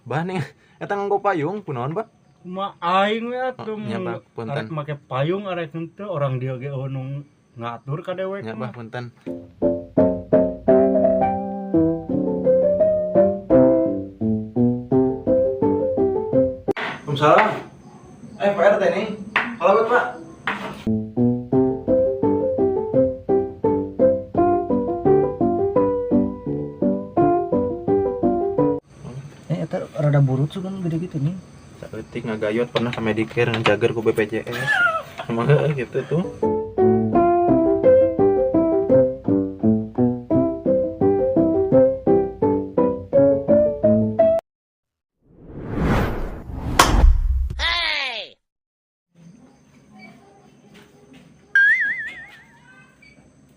Bah nih eta nganggo payung kunaon, Pak? Kumaha aing we atuh Nya, Pak, punten. arek make payung arek henteu orang dia ge nu ngatur ka dewek Nya, Bah, punten. Waalaikumsalam. Pak RT nih. Halo, Pak. Eta rada burut kan gede gitu nih. Saeutik ngagayot pernah ka Medicare ngejager ku BPJS. Emang gitu tuh.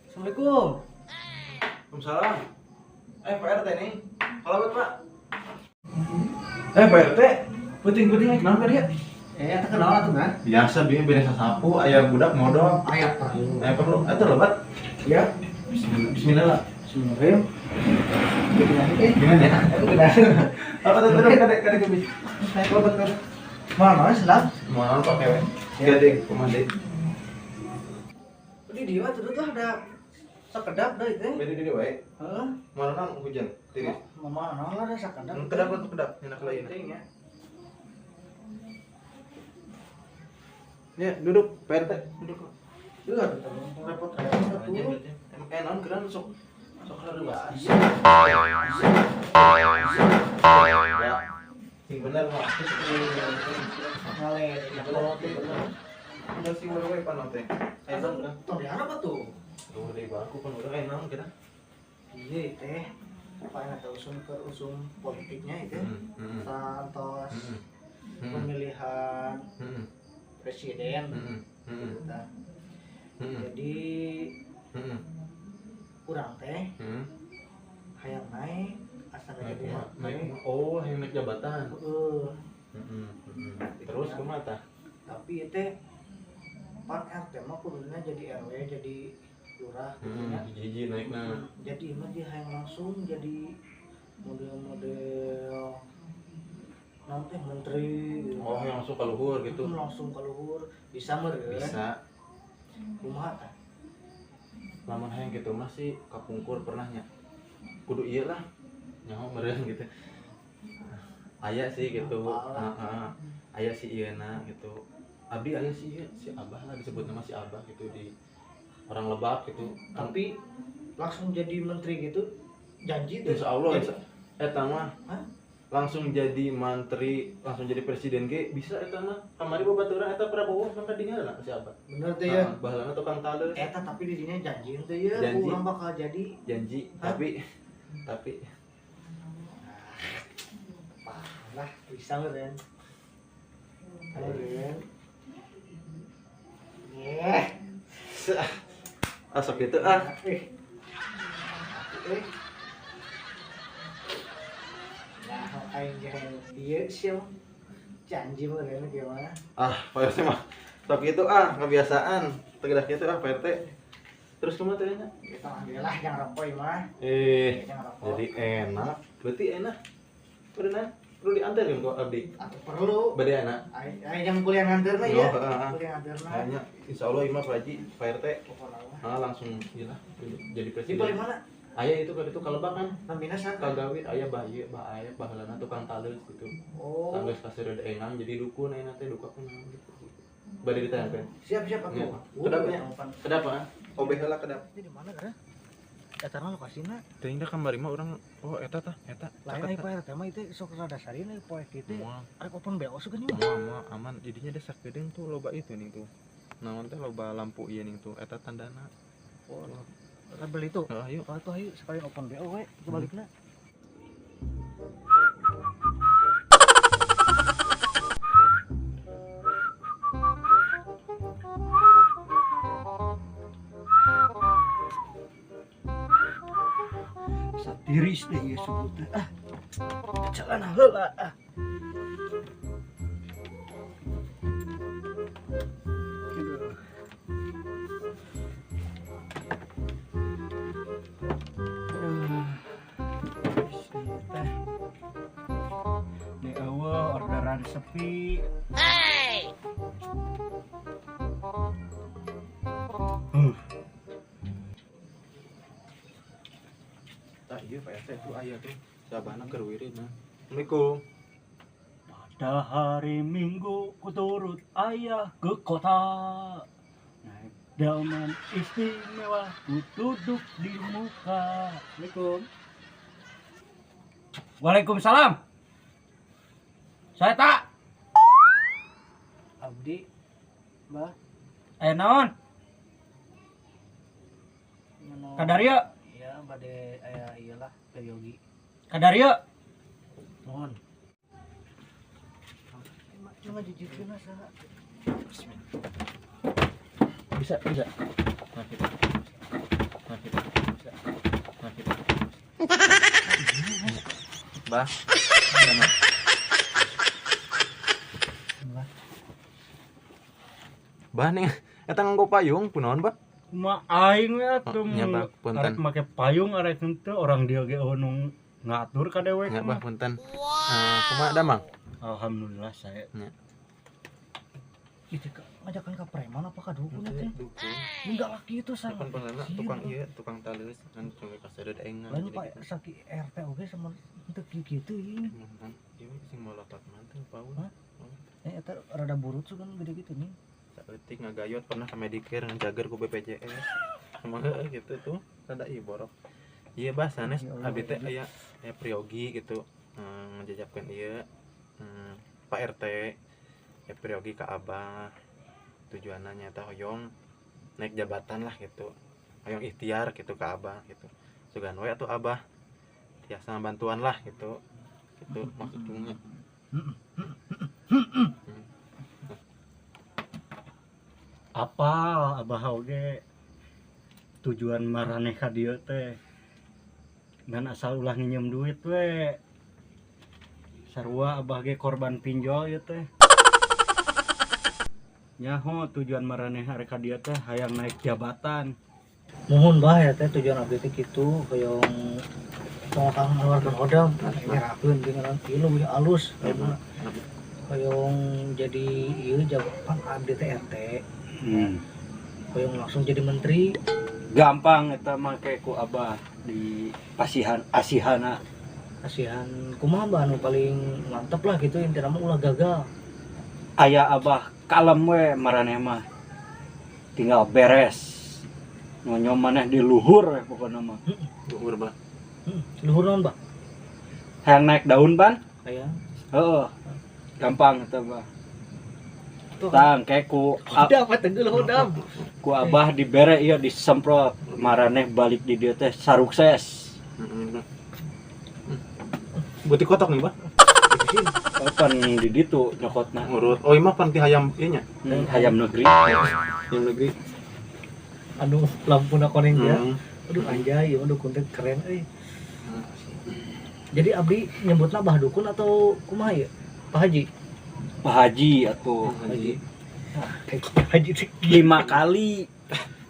Assalamualaikum. Waalaikumsalam. Pak RT nih. Halo, Pak. Pak RT. Puting-puting kenapa dia? Eta kenal atuh kan? Biasa bieu beres sasapu aya budak modal. Aya perlu. Perlu eta lebat. Ya. Bismillah. Bismillahirrahmanirrahim. Gimana ya? Itu benar. Apa tuh kadek gebis. Naik lebat kan. Mana selam? Moal pakai we. Gadek komande. Di dia tuh ada sakedap da itu. Beda di we. Heeh. Mana hujan tiris. Mama lah ada sakedap. Kedap tuh kedap, enak lain. Penting ya. Ya, duduk, PRT. Duduk. Duh, aduh, repot-repot tuh. Non keren sok hareuas. Ya. Sing bener mah. Ngale, Udah sih wewe panon teh. Enak kan? Tong di apa tuh? Tuh di bangku kan udah enak kita. Iya teh. Apa yang ada usum politiknya itu? Santos pemilihan presiden. Nah, jadi kurang teh hayang naik asal jadi naik. Oh, yang naik jabatan. Terus kumaha tah? Tapi itu pan RT mah kuduna jadi RW jadi lurah gitu ya. Hiji naikna. Jadi mah dia hayang langsung jadi model-model nanti menteri gitu. Oh, yang langsung kaluhur gitu. Langsung kaluhur bisa meureun. Bisa. Kumaha tah? Lamun hayang gitu mah sih kapungkur pernahnya. Kudu ieu lah. Nyaho meureun gitu. Aya sih gitu. Heeh. Aya si ieuna gitu. Abdi aya si ieu, si Abah lah disebut nama si Abah gitu di orang Lebak gitu. Tapi langsung jadi menteri gitu janji tuh. Insyaallah Jadi, eta mah langsung jadi menteri, langsung jadi presiden ge bisa eta mah. Kamari babaturan eta Prabowo mangka dingalna si Abah. bener tuh ya. Baheulana tukang tales. Eta tapi di dinya janji teh ya Janji. urang bakal jadi. Janji, tapi Lah bisa meureun. Meureun. asok gitu Nah, aing ge ieu sih janji meureun gimana? Pak RT mah sok gitu kebiasaan tegedah gitu Pak RT. Terus kumaha teh nya? Kita ambillah yang rokok mah. Yang rokok. Jadi enak, berarti enak. Perlu diantarin kok abdi. Atau perlu. Bade enak. Aing yang kuliah nganterna ya. Kuliah nganterna. Kayaknya insyaallah imah Pak Haji, Pak RT Pokona. langsung gila jadi Di presiden. paling mana? Aya itu Kalebak kan. Namina sana. Kagawit aya baheulana tukang tales gitu. Oh. Tanggeus kaseureud enang jadi dukun ayeuna teh duka kunaon gitu. Bade ditayangkeun. Siap aku. Ya. Kedapnya. Kedapa? Obeh heula kedap. Ini di mana gara? Eta mah lokasina. Teuing da kamari mah urang eta Lain aya Pak RT mah itu sok rada sarina poek kitu. Moal. Arek open BO sugan ieu. Moal aman jadinya desa gedeung tuh loba itu nih tuh. Naon teh loba lampu ieu ning tuh eta tandana. Oh. Kita beli tuh. Ayo. Kalau tuh ayo sekali open BO we kebalikna. Satiris deh ya sebutnya. Jalan heula. parkiran sepi. Tak iya Pak RT itu ayah tuh sabana kerwirin nah. Assalamualaikum. Pada hari Minggu ku turut ayah ke kota. Naik delman istimewa ku duduk di muka. Assalamualaikum. Waalaikumsalam. Saya tak. Abdi bah Naon? nyono Kadaria. ya bade aya iyalah peryogi Kadaria. mohon cuma jujurkeun saha Bisa. Sakit. Bah. Mana? Bah nih, eta nganggo payung kunaon, Bah? Kuma aing ya tuh nya, Bah, punten. arek make payung arek henteu orang dia ge nu ngatur ka dewek. Nya, Bah, punten. Kumaha damang? Alhamdulillah saya. itu ngajakan ka preman apa ka dukun teh Dukun. enggak laki itu salah Dukun benerna tukang ieu, tukang talus kan cuma kaseureud aing lain pak saki RT oge sama untuk gitu ini Kan ieu sing molotot manteng paun. Hah? eta rada burut kan gede gitu nih Saeutik ngagayot pernah ka Medicare ngejager ku BPJS. Emang heueuh gitu tuh rada ieu borok. Iya Bah sanes abdi teh aya priogi gitu. Ngejajapkeun ieu Pak RT priogi ka Abah. Tujuanna nyata hoyong naik jabatan lah gitu. Hoyong ikhtiar gitu ka Abah gitu. Sugan we atuh Abah. Tiasa bantuan lah gitu. Gitu maksudnya. Apa abah oge tujuan maraneh ka dieu teh ngan asal ulah nginjem duit we sarua abah ge korban pinjol ieu teh nyaho tujuan maraneh arek ka dieu teh hayang naik jabatan. mohon bah ya teh tujuan abdi teh kitu hoyong tongkang ngeluarkeun hodam nyerahkeun dengan ieu leuwih alus hoyong jadi ieu jabatan abdi teh RT hoyong langsung jadi menteri Gampang eta make ku abah di asihana. kasihan kumaha bah anu paling mantep lah gitu intina mah ulah gagal Aya abah kalem we maraneh mah tinggal beres nyonyom maneh di luhur we pokona mah Luhur Bah. luhur naon bah hayang naik daun ban. aya Heeh. Gampang eta mah. tuh kan Tang kayak ku hodam tegeul hodam ku abah dibere ieu disemprot maraneh balik di dieu teh sarukses. Buti kotok nih Bah. Pan di ditu nyokotna Urut. Oh, imah pan ti hayam ieu nya. hayam negeri. Yang negeri. anu lampuna koneng dia Hmm. aduh anjay ieu dukun teh keren euy jadi abdi nyebutna bah dukun atau kumaha ya Pak Haji Pak Haji atuh Haji. Haji teh 5 kali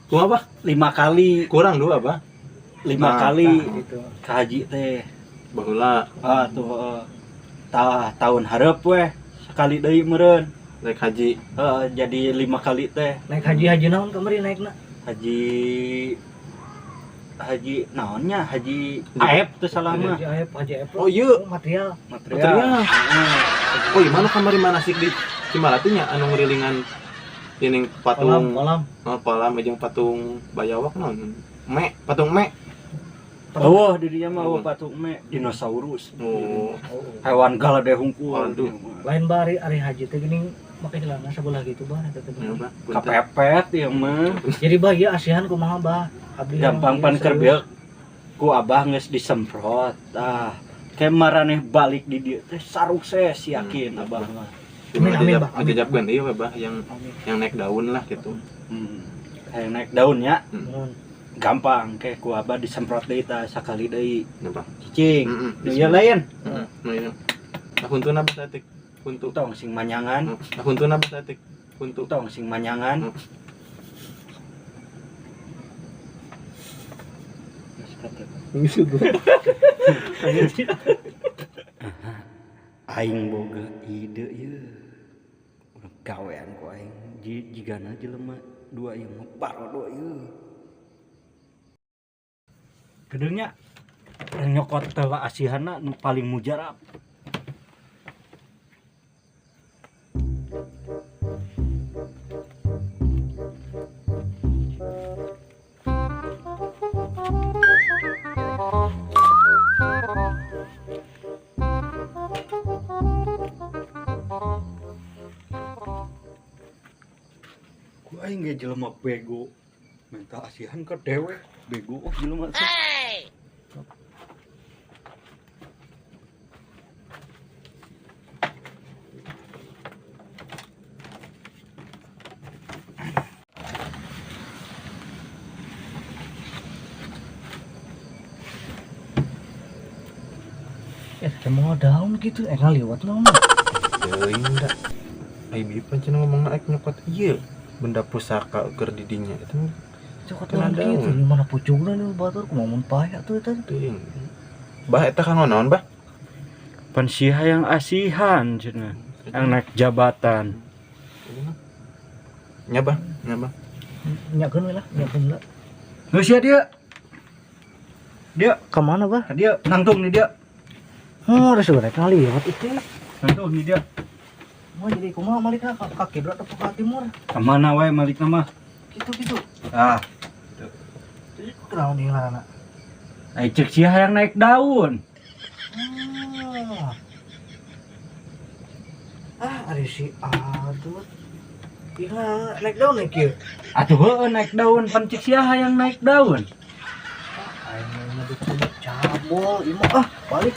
Kumaha Bah? 5 kali Kurang dua Bah. 5 Nah, kali gitu ka haji teh. Baheula Tuh tahun hareup we sekali deui meureun. naik haji. Jadi 5 kali teh. naik haji naon kamari naikna Haji naonnya haji Aep teh salah mah. Haji Aep Oh, ieu. material Material. Oh, iya mana kamari manasik di Cimalati nya anu ngerilingan ini patung kolam palam jeung patung bayawak naon? Patung me. Eueuh di dinya mah patung me dinosaurus. Oh. Hewan galade hungkul. Waduh. lain bari ari haji teh geuning make hilangna sabelah gitu bah eta teh Ya, Bah. Kapepet ieu mah. jadi bah ieu asihan kumaha bah abdi Gampang pan keur beuk ku abah geus disemprot. Kayak maraneh balik di dieu teh sarukses yakin abah mah. Amin, Bah. Ngejajabkeun ieu Bah yang naik daun lah gitu. Kayak naik daunnya mohon gampang kayak ku abah disemprot deui tah sakali deui. Napa? Cicing. Heeh. Nu ieu lain. Nah, iya. Huntuna Bah satik. Huntu. Tong sing manyangan. Huntuna Bah satik. Huntu. Tong sing manyangan. aing boga ide ya urang gawean ku aing jigana jelema dua ieu mah parodo ieu kedenya nyokot tela asihana nu paling mujarab ku aing ge jelema bego minta asihan ke dewe bego jelema Mau daun gitu, ngaliwat lah mah. Teuing da. Ai bipan cenah ngomongna aek nyokot ieu benda pusaka keur di dinya eta mah Cokot Kena daun gitu, daun. mana pucungna nih batur kumamun paya tuh eta. teuing. Bah eta kan naon bah? pan si hayang asihan cenah yang naik jabatan Nyabah. Nyakeun we lah, nyakeun lah. geus ya dia Ka mana, Bah? dia nangtung nih dia Ada sebenarnya ngaliwat itu. nangtung nih dia Mau jadi kumaha malikna ka kiblat atau ka timur? kemana wae malik nama Gitu. ah Terus kunaon ieu ngaranna? ai cek si hayang naik daun Ari si atuh. Ieu naik daun naik kieu. atuh heueuh naik daun pan cek si hayang naik daun Aing mah diculik cabul, ieu mah balik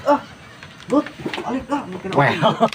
Gut, balik mikir well